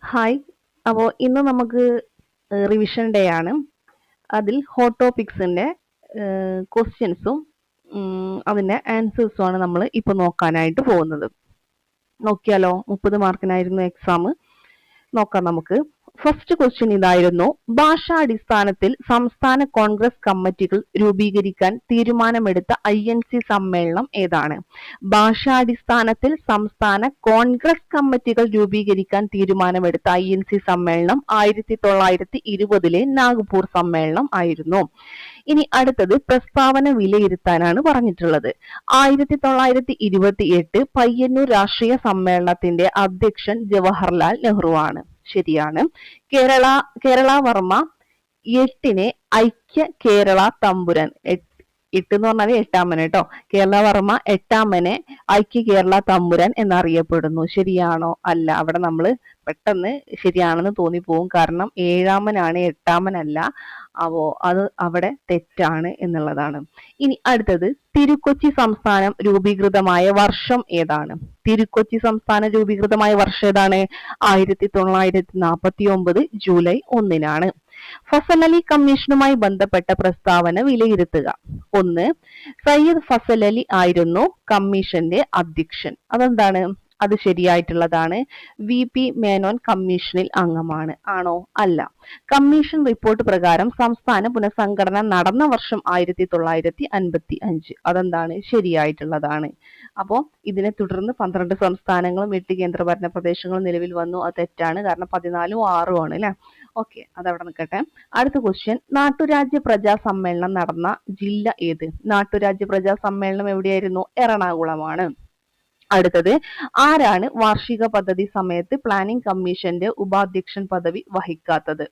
Hi. അപ്പോൾ ഇന്ന് നമുക്ക് റിവിഷൻ ഡേ ആണ്. അതിൽ ഹോട്ട് ടോപ്പിക്സിന്റെ ക്വസ്റ്റ്യൻസും അതിന്റെ ആൻസേഴ്സും ആണ് നമ്മൾ ഇപ്പോൾ നോക്കാനായിട്ട് പോകുന്നത്. നോക്കിയാലോ? 30 മാർക്കിനായിരുന്നു എക്സാം. നോക്കാം നമുക്ക്. ഫസ്റ്റ് ക്വസ്റ്റ്യൻ ഇതായിരുന്നു: ഭാഷാടിസ്ഥാനത്തിൽ സംസ്ഥാന കോൺഗ്രസ് കമ്മിറ്റികൾ രൂപീകരിക്കാൻ തീരുമാനമെടുത്ത INC സമ്മേളനം ഏതാണ്? ഭാഷാടിസ്ഥാനത്തിൽ സംസ്ഥാന കോൺഗ്രസ് കമ്മിറ്റികൾ രൂപീകരിക്കാൻ തീരുമാനമെടുത്ത INC സമ്മേളനം 1920 നാഗ്പൂർ സമ്മേളനം ആയിരുന്നു. ഇനി അടുത്തത് പ്രസ്താവന വിലയിരുത്താനാണ് പറഞ്ഞിട്ടുള്ളത്. 1928 പയ്യന്നൂർ രാഷ്ട്രീയ സമ്മേളനത്തിന്റെ അധ്യക്ഷൻ ജവഹർലാൽ നെഹ്റു ആണ്. ശരിയാണ്. കേരള വർമ്മ 8 ഐക്യ കേരള തമ്പുരാൻ, 8 എന്ന് പറഞ്ഞാൽ എട്ടാമനെ കേട്ടോ. കേരള വർമ്മ 8 ഐക്യ കേരള തമ്പുരാൻ എന്നറിയപ്പെടുന്നു. ശരിയാണോ? അല്ല. അവിടെ നമ്മൾ പെട്ടെന്ന് ശരിയാണെന്ന് തോന്നിപ്പോവും. കാരണം 7 8 അപ്പോ അത് അവിടെ തെറ്റാണ് എന്നുള്ളതാണ്. ഇനി അടുത്തത്, തിരുക്കൊച്ചി സംസ്ഥാനം രൂപീകൃതമായ വർഷം ഏതാണ്? തിരുക്കൊച്ചി സംസ്ഥാനം രൂപീകൃതമായ വർഷം ഏതാണ്? 1949 ജൂലൈ 1 ഫസൽ അലി കമ്മീഷനുമായി ബന്ധപ്പെട്ട പ്രസ്താവന വിലയിരുത്തുക. 1. സയ്യിദ് ഫസൽ അലി ആയിരുന്നു കമ്മീഷന്റെ അധ്യക്ഷൻ. അതെന്താണ്? അത് ശരിയായിട്ടുള്ളതാണ്. VP മേനോൻ കമ്മീഷനിൽ അംഗമാണ്. ആണോ? അല്ല. കമ്മീഷൻ റിപ്പോർട്ട് പ്രകാരം സംസ്ഥാന പുനഃസംഘടന നടന്ന വർഷം 1955. അതെന്താണ്? ശരിയായിട്ടുള്ളതാണ്. അപ്പോൾ ഇതിനെ തുടർന്ന് 12 സംസ്ഥാനങ്ങളും 8 കേന്ദ്രഭരണ പ്രദേശങ്ങളും നിലവിൽ വന്നു. അത് തെറ്റാണ്. കാരണം 14ഉം 6ഉം ആണ് അല്ലെ. ഓക്കെ, അതവിടെ നിൽക്കട്ടെ. അടുത്ത ക്വസ്റ്റ്യൻ: നാട്ടുരാജ്യ പ്രജാ സമ്മേളനം നടന്ന ജില്ല ഏത്? നാട്ടുരാജ്യ പ്രജാ സമ്മേളനം എവിടെയായിരുന്നു? എറണാകുളമാണ്. അടുത്തത്, ആരാണ് വാർഷിക പദ്ധതി സമയത്ത് പ്ലാനിംഗ് കമ്മീഷന്റെ ഉപാധ്യക്ഷൻ പദവി വഹിക്കാത്തത്?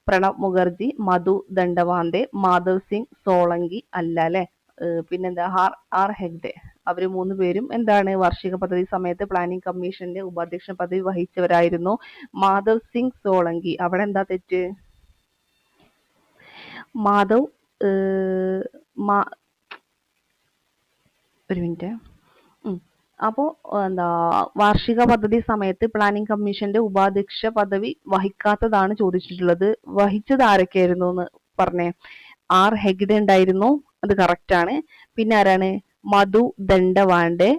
പ്രണബ് മുഖർജി, മധു ദണ്ഡവാന്തെ, മാധവ് സിംഗ് സോളങ്കി. അല്ല അല്ലെ. പിന്നെന്താ? ആർ ഹെഗ്ഡെ. അവര് 3 പേരും എന്താണ്? വാർഷിക പദ്ധതി സമയത്ത് പ്ലാനിംഗ് കമ്മീഷന്റെ ഉപാധ്യക്ഷൻ പദവി വഹിച്ചവരായിരുന്നു. മാധവ് സിംഗ് സോളങ്കി. അവിടെ എന്താ തെറ്റ്? മാധവ് ഒരു മിനിറ്റ്. അപ്പോ എന്താ, വാർഷിക പദ്ധതി സമയത്ത് പ്ലാനിംഗ് കമ്മീഷന്റെ ഉപാധ്യക്ഷ പദവി വഹിക്കാത്തതാണ് ചോദിച്ചിട്ടുള്ളത്. വഹിച്ചത് ആരൊക്കെയായിരുന്നു എന്ന് പറഞ്ഞേ? ആർ ഹെഗ്ഡെ ഉണ്ടായിരുന്നു. അത് കറക്റ്റ് ആണ്. പിന്നെ ആരാണ്? മധു ദണ്ഡവാണ്ടെ.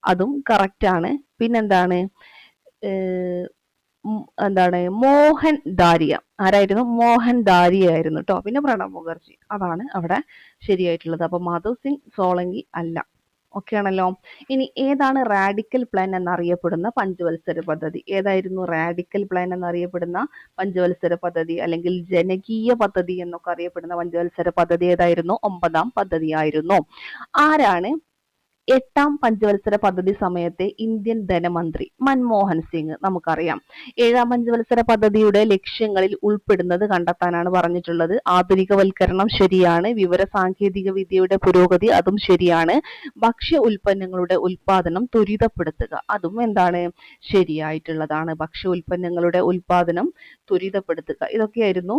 അതും കറക്റ്റ് ആണ്. പിന്നെന്താണ്? മോഹൻ ദാരിയ. ആരായിരുന്നു? മോഹൻ ദാരിയ ആയിരുന്നു കേട്ടോ. പിന്നെ പ്രണബ് മുഖർജി. അതാണ് അവിടെ ശരിയായിട്ടുള്ളത്. അപ്പൊ മാധവ് സിംഗ് സോളങ്കി അല്ല. ഓക്കെ ആണല്ലോ. ഇനി ഏതാണ് റാഡിക്കൽ പ്ലാൻ എന്നറിയപ്പെടുന്ന പഞ്ചവത്സര പദ്ധതി? ഏതായിരുന്നു റാഡിക്കൽ പ്ലാൻ എന്നറിയപ്പെടുന്ന പഞ്ചവത്സര പദ്ധതി, അല്ലെങ്കിൽ ജനകീയ പദ്ധതി എന്നൊക്കെ അറിയപ്പെടുന്ന പഞ്ചവത്സര പദ്ധതി ഏതായിരുന്നു? 9ാം പദ്ധതി ആയിരുന്നു. ആരാണ് 8ാം പഞ്ചവത്സര പദ്ധതി സമയത്തെ ഇന്ത്യൻ ധനമന്ത്രി? മൻമോഹൻ സിംഗ്. നമുക്കറിയാം. 7ാം പഞ്ചവത്സര പദ്ധതിയുടെ ലക്ഷ്യങ്ങളിൽ ഉൾപ്പെടുന്നത് കണ്ടെത്താനാണ് പറഞ്ഞിട്ടുള്ളത്. ആധുനികവൽക്കരണം ശരിയാണ്. വിവര സാങ്കേതിക വിദ്യയുടെ പുരോഗതി, അതും ശരിയാണ്. ഭക്ഷ്യ ഉൽപ്പന്നങ്ങളുടെ ഉൽപാദനം ത്വരിതപ്പെടുത്തുക, അതും എന്താണ്? ശരിയായിട്ടുള്ളതാണ്. ഭക്ഷ്യ ഉൽപ്പന്നങ്ങളുടെ ഉൽപാദനം ത്വരിതപ്പെടുത്തുക. ഇതൊക്കെയായിരുന്നു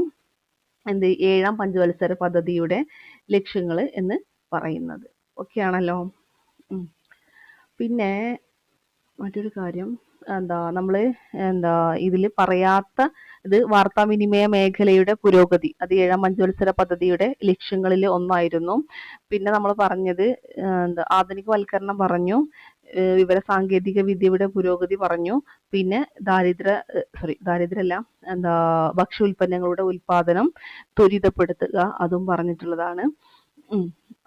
7ാം പഞ്ചവത്സര പദ്ധതിയുടെ ലക്ഷ്യങ്ങൾ എന്ന് പറയുന്നത്. ഓക്കെ ആണല്ലോ. പിന്നെ മറ്റൊരു കാര്യം നമ്മള് ഇതിൽ പറയാത്ത ഇത്, വാർത്താവിനിമയ മേഖലയുടെ പുരോഗതി. അത് 7ാം പഞ്ചവത്സര പദ്ധതിയുടെ ലക്ഷ്യങ്ങളിൽ ഒന്നായിരുന്നു. പിന്നെ നമ്മൾ പറഞ്ഞത് ആധുനികവൽക്കരണം പറഞ്ഞു, വിവര സാങ്കേതിക വിദ്യയുടെ പുരോഗതി പറഞ്ഞു. പിന്നെ ദാരിദ്ര്യല്ല, ഭക്ഷ്യ ഉൽപ്പന്നങ്ങളുടെ ഉൽപാദനം ത്വരിതപ്പെടുത്തുക, അതും പറഞ്ഞിട്ടുള്ളതാണ്.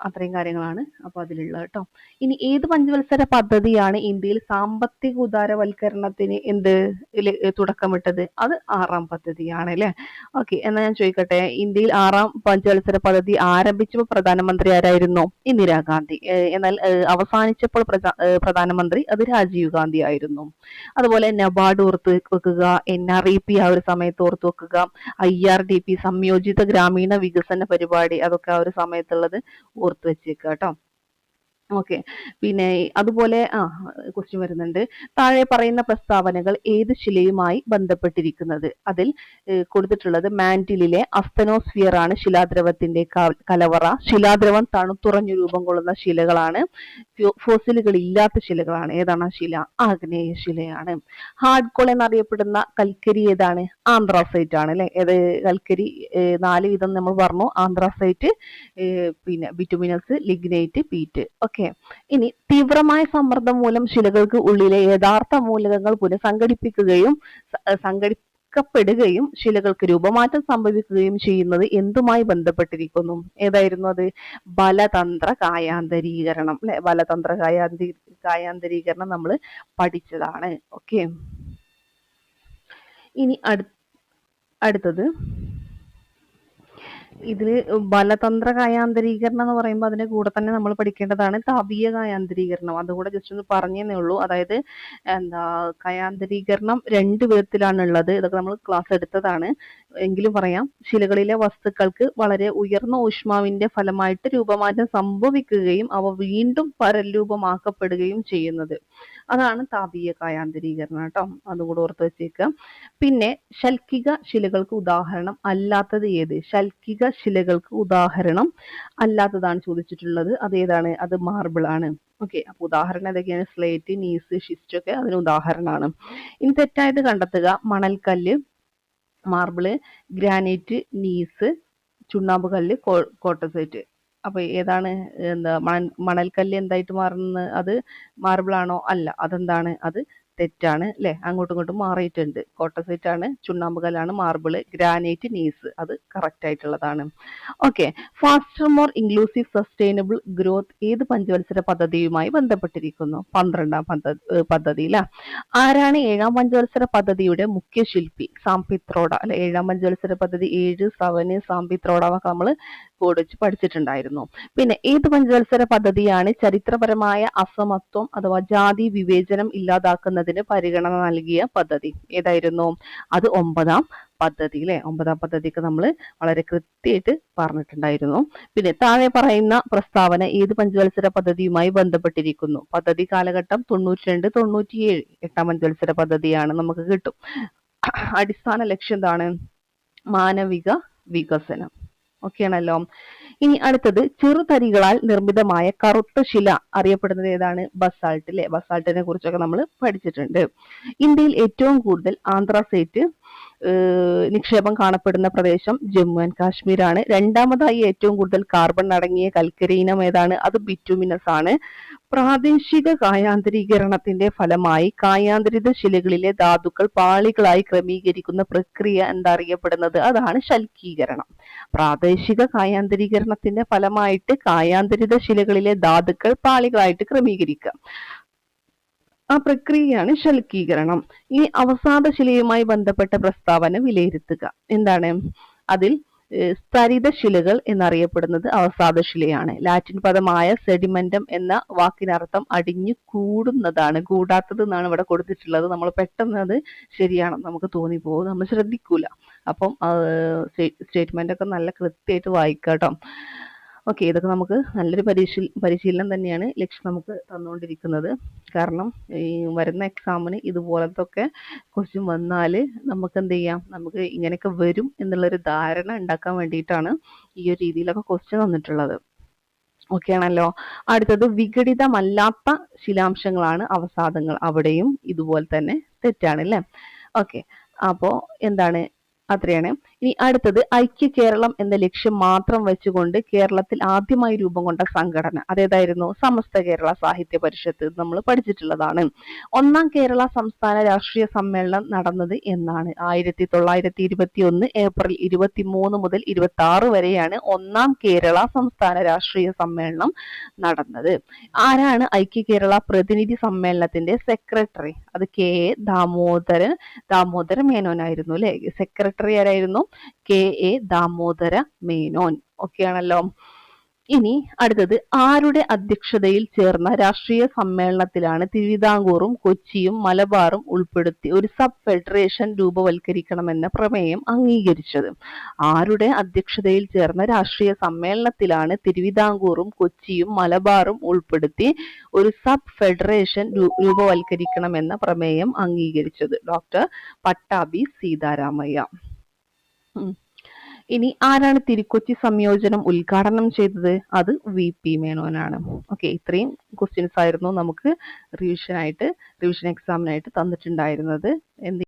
അത്രയും കാര്യങ്ങളാണ് അപ്പൊ അതിലുള്ളത് കേട്ടോ. ഇനി ഏത് പഞ്ചവത്സര പദ്ധതിയാണ് ഇന്ത്യയിൽ സാമ്പത്തിക ഉദാരവൽക്കരണത്തിന് തുടക്കമിട്ടത്? അത് 6ാം പദ്ധതിയാണ് അല്ലെ. ഓക്കെ, എന്നാ ഞാൻ ചോദിക്കട്ടെ, ഇന്ത്യയിൽ 6ാം പഞ്ചവത്സര പദ്ധതി ആരംഭിച്ചപ്പോൾ പ്രധാനമന്ത്രി ആരായിരുന്നു? ഇന്ദിരാഗാന്ധി. എന്നാൽ അവസാനിച്ചപ്പോൾ പ്രധാനമന്ത്രി അത് രാജീവ് ഗാന്ധി ആയിരുന്നു. അതുപോലെ നബാർഡ് ഓർത്ത് വെക്കുക, NREP ആ ഒരു സമയത്ത് ഓർത്ത് വെക്കുക, IRDP സംയോജിത ഗ്രാമീണ വികസന പരിപാടി, അതൊക്കെ ആ ഒരു സമയത്തുള്ളത് ഓർത്ത് വെച്ചേക്കുക കേട്ടോ. ഓക്കെ. പിന്നെ അതുപോലെ ക്വസ്റ്റ്യൻ വരുന്നുണ്ട്. താഴെ പറയുന്ന പ്രസ്താവനകൾ ഏത് ശിലയുമായി ബന്ധപ്പെട്ടിരിക്കുന്നത്? അതിൽ കൊടുത്തിട്ടുള്ളത് മാന്റിലിലെ അസ്തനോസ്ഫിയർ ആണ് ശിലാദ്രവത്തിന്റെ കലവറ. ശിലാദ്രവം തണുത്തുറഞ്ഞു രൂപം കൊള്ളുന്ന ശിലകളാണ്. ഫോസിലുകൾ ഇല്ലാത്ത ശിലകളാണ്. ഏതാണ് ആ ശില? ആഗ്നേയ ശിലയാണ്. ഹാർഡ് കോൾ എന്നറിയപ്പെടുന്ന കൽക്കരി ഏതാണ്? ആന്ത്രാസൈറ്റ് ആണ് അല്ലെ. ഏത് കൽക്കരി? 4 വിധം നമ്മൾ പറഞ്ഞു. ആന്ത്രാസൈറ്റ്, പിന്നെ ബിറ്റുമിനസ്, ലിഗ്നൈറ്റ്, പീറ്റ്. ഓക്കെ. ഇനി തീവ്രമായ സമ്മർദ്ദം മൂലം ശിലകൾക്ക് ഉള്ളിലെ യഥാർത്ഥ മൂലകങ്ങൾ സംഘടിപ്പിക്കപ്പെടുകയും ശിലകൾക്ക് രൂപമാറ്റം സംഭവിക്കുകയും ചെയ്യുന്നത് എന്തുമായി ബന്ധപ്പെട്ടിരിക്കുന്നു? ഏതായിരുന്നു അത്? ബലതന്ത്ര കായാന്തരീകരണം അല്ലെ. ബലതന്ത്ര കായാന്തരീകരണം നമ്മൾ പഠിച്ചതാണ്. ഓക്കെ. ഇനി അടുത്തത് ഇതില് ബലതന്ത്ര കായാന്തരീകരണം എന്ന് പറയുമ്പോൾ അതിന്റെ കൂടെ തന്നെ നമ്മൾ പഠിക്കേണ്ടതാണ് താപീയ കായാന്തരീകരണം. അതുകൂടെ ജസ്റ്റ് ഒന്ന് പറഞ്ഞേ ഉള്ളൂ. അതായത് കായാന്തരീകരണം 2 വിധത്തിലാണ് ഉള്ളത്. ഇതൊക്കെ നമ്മൾ ക്ലാസ് എടുത്തതാണ്, എങ്കിലും പറയാം. ശിലകളിലെ വസ്തുക്കൾക്ക് വളരെ ഉയർന്ന ഊഷ്മാവിന്റെ ഫലമായിട്ട് രൂപമാറ്റം സംഭവിക്കുകയും അവ വീണ്ടും പരരൂപമാക്കപ്പെടുകയും ചെയ്യുന്നത്, അതാണ് താപീയ കായാന്തരീകരണം കേട്ടോ. അതുകൂടെ ഓർത്ത് വെച്ചേക്കുക. പിന്നെ ശൽക്കിക ശിലകൾക്ക് ഉദാഹരണം അല്ലാത്തത് ഏത്? ശൽക്കിക ശിലകൾക്ക് ഉദാഹരണം അല്ലാത്തതാണ് ചോദിച്ചിട്ടുള്ളത്. അതേതാണ്? അത് മാർബിൾ ആണ്. ഓക്കെ. അപ്പൊ ഉദാഹരണം ഏതൊക്കെയാണ്? സ്ലേറ്റ്, നീസ്, ഷിസ്റ്റ് ഒക്കെ അതിന് ഉദാഹരണമാണ്. ഇനി തെറ്റായിട്ട് കണ്ടെത്തുക. മണൽക്കല്ല്, മാർബിള്, ഗ്രാനൈറ്റ്, നീസ്, ചുണ്ണാമ്പ് കല്ല്, കോട്ടസൈറ്റ്. അപ്പൊ ഏതാണ്? മണൽക്കല്ല് എന്തായിട്ട് മാറുന്നത്? അത് മാർബിൾ ആണോ? അല്ല. അതെന്താണ്? അത് തെറ്റാണ് അല്ലെ. അങ്ങോട്ടും ഇങ്ങോട്ടും മാറിയിട്ടുണ്ട്. കോട്ടസൈറ്റ് ആണ്, ചുണ്ണാമ്പ് കല്ലാണ്, മാർബിള്, ഗ്രാനൈറ്റ്, നീസ്. അത് കറക്റ്റ് ആയിട്ടുള്ളതാണ്. Okay. Faster more inclusive sustainable growth ഏത് പഞ്ചവത്സര പദ്ധതിയുമായി ബന്ധപ്പെട്ടിരിക്കുന്നു? 12ാം പദ്ധതി അല്ലെ. ആരാണ് 7ാം പഞ്ചവത്സര പദ്ധതിയുടെ മുഖ്യ ശില്പി? സാംപിത്രോഡ അല്ലെ. 7ാം പഞ്ചവത്സര പദ്ധതി 7, 7 സാംപിത്രോഡ ഒക്കെ നമ്മൾ വെച്ച് പഠിച്ചിട്ടുണ്ടായിരുന്നു. പിന്നെ ഏത് പഞ്ചവത്സര പദ്ധതിയാണ് ചരിത്രപരമായ അസമത്വം അഥവാ ജാതി വിവേചനം ഇല്ലാതാക്കുന്നതിന് പരിഗണന നൽകിയ പദ്ധതി? ഏതായിരുന്നു? അത് 9ാം പദ്ധതി അല്ലെ. 9ാം പദ്ധതിക്ക് നമ്മൾ വളരെ കൃത്യമായിട്ട് പറഞ്ഞിട്ടുണ്ടായിരുന്നു. പിന്നെ താഴെ പറയുന്ന പ്രസ്താവന ഏത് പഞ്ചവത്സര പദ്ധതിയുമായി ബന്ധപ്പെട്ടിരിക്കുന്നു? പദ്ധതി കാലഘട്ടം 92, 97. 8ാം പഞ്ചവത്സര പദ്ധതിയാണ്, നമുക്ക് കിട്ടും. അടിസ്ഥാന ലക്ഷ്യം എന്താണ്? മാനവിക വികസനം. ഓക്കെ ആണല്ലോ. ഇനി അടുത്തത് ചെറുതരികളാൽ നിർമ്മിതമായ കറുത്ത ശില അറിയപ്പെടുന്നത് ഏതാണ്? ബസാൾട്ട് അല്ലെ. ബസാൾട്ടിനെ കുറിച്ചൊക്കെ നമ്മൾ പഠിച്ചിട്ടുണ്ട്. ഇന്ത്യയിൽ ഏറ്റവും കൂടുതൽ ആന്ത്രാസൈറ്റ് നിക്ഷേപം കാണപ്പെടുന്ന പ്രദേശം ജമ്മു ആൻഡ് കാശ്മീർ ആണ്. രണ്ടാമതായി ഏറ്റവും കൂടുതൽ കാർബൺ അടങ്ങിയ കൽക്കരി ഇനം ഏതാണ്? അത് ബിറ്റുമിനസ് ആണ്. പ്രാദേശിക കായാന്തരീകരണത്തിന്റെ ഫലമായി കായാന്തരിത ശിലകളിലെ ധാതുക്കൾ പാളികളായി ക്രമീകരിക്കുന്ന പ്രക്രിയ എന്തറിയപ്പെടുന്നത്? അതാണ് ശൽക്കീകരണം. പ്രാദേശിക കായാന്തരീകരണത്തിന്റെ ഫലമായിട്ട് കായാന്തരിത ശിലകളിലെ ധാതുക്കൾ പാളികളായിട്ട് ക്രമീകരിക്കുക, ആ പ്രക്രിയയാണ് ശൽക്കീകരണം. ഇനി അവസാദ ശിലയുമായി ബന്ധപ്പെട്ട പ്രസ്താവന വിലയിരുത്തുക. എന്താണ്? അതിൽ സ്തരിത ശിലകൾ എന്നറിയപ്പെടുന്നത് അവസാദ ശിലയാണ്. ലാറ്റിൻ പദമായ സെഡിമെന്റം എന്ന വാക്കിനർത്ഥം അടിഞ്ഞു കൂടുന്നതാണ്. കൂടാത്തത് എന്നാണ് ഇവിടെ കൊടുത്തിട്ടുള്ളത്. നമ്മൾ പെട്ടെന്ന് അത് ശരിയാണെന്ന് നമുക്ക് തോന്നിപ്പോകും, നമ്മൾ ശ്രദ്ധിക്കൂല. അപ്പം സ്റ്റേറ്റ്മെന്റ് ഒക്കെ നല്ല കൃത്യമായിട്ട് വായിക്കാട്ടോ. ഓക്കെ. ഇതൊക്കെ നമുക്ക് നല്ലൊരു പരിശീലനം തന്നെയാണ് ലക്ഷ്യം നമുക്ക് തന്നുകൊണ്ടിരിക്കുന്നത്. കാരണം ഈ വരുന്ന എക്സാമിന് ഇതുപോലത്തൊക്കെ ക്വസ്റ്റ്യൻ വന്നാൽ നമുക്ക് എന്ത് ചെയ്യാം, നമുക്ക് ഇങ്ങനെയൊക്കെ വരും എന്നുള്ളൊരു ധാരണ ഉണ്ടാക്കാൻ വേണ്ടിയിട്ടാണ് ഈ ഒരു രീതിയിലൊക്കെ ക്വസ്റ്റ്യൻ തന്നിട്ടുള്ളത്. ഓക്കെ ആണല്ലോ. അടുത്തത് വിഘടിതമല്ലാത്ത ശിലാംശങ്ങളാണ് അവസാദങ്ങൾ. അവിടെയും ഇതുപോലെ തന്നെ തെറ്റാണ് അല്ലേ. ഓക്കെ. അപ്പോ എന്താണ്? അത്രയാണ്. ഇനി അടുത്തത് ഐക്യ കേരളം എന്ന ലക്ഷ്യം മാത്രം വെച്ചുകൊണ്ട് കേരളത്തിൽ ആദ്യമായി രൂപം കൊണ്ട സംഘടന അതേതായിരുന്നു? സമസ്ത കേരള സാഹിത്യ പരിഷത്ത്. നമ്മൾ പഠിച്ചിട്ടുള്ളതാണ്. 1ാം കേരള സംസ്ഥാന രാഷ്ട്രീയ സമ്മേളനം നടന്നത് എന്നാണ്? 1921 ഏപ്രിൽ 23 മുതൽ 26 വരെയാണ് 1ാം കേരള സംസ്ഥാന രാഷ്ട്രീയ സമ്മേളനം നടന്നത്. ആരാണ് ഐക്യ കേരള പ്രതിനിധി സമ്മേളനത്തിന്റെ സെക്രട്ടറി? അത് കെ എ ദാമോദര മേനോനായിരുന്നു അല്ലെ. സെക്രട്ടറി ആരായിരുന്നു? K A Damodara Menon. Okay ആണല്ലോ. ഇനി അടുത്തത് ആരുടെ അധ്യക്ഷതയിൽ ചേർന്ന രാഷ്ട്രീയ സമ്മേളനത്തിലാണ് തിരുവിതാംകൂറും കൊച്ചിയും മലബാറും ഉൾപ്പെടുത്തി ഒരു സബ് ഫെഡറേഷൻ രൂപവൽക്കരിക്കണമെന്ന പ്രമേയം അംഗീകരിച്ചത്? ആരുടെ അധ്യക്ഷതയിൽ ചേർന്ന രാഷ്ട്രീയ സമ്മേളനത്തിലാണ് തിരുവിതാംകൂറും കൊച്ചിയും മലബാറും ഉൾപ്പെടുത്തി ഒരു സബ് ഫെഡറേഷൻ രൂപവൽക്കരിക്കണമെന്ന പ്രമേയം അംഗീകരിച്ചത്? ഡോക്ടർ പട്ടാഭി സീതാരാമയ്യ. ഇനി ആരാണ് തിരുക്കൊച്ചി സംയോജനം ഉദ്ഘാടനം ചെയ്തത്? അത് VP മേനോനാണ്. ഓക്കെ, ഇത്രയും ക്വസ്റ്റ്യൻസ് ആയിരുന്നു നമുക്ക് റിവിഷൻ എക്സാമിനായിട്ട് തന്നിട്ടുണ്ടായിരുന്നത്.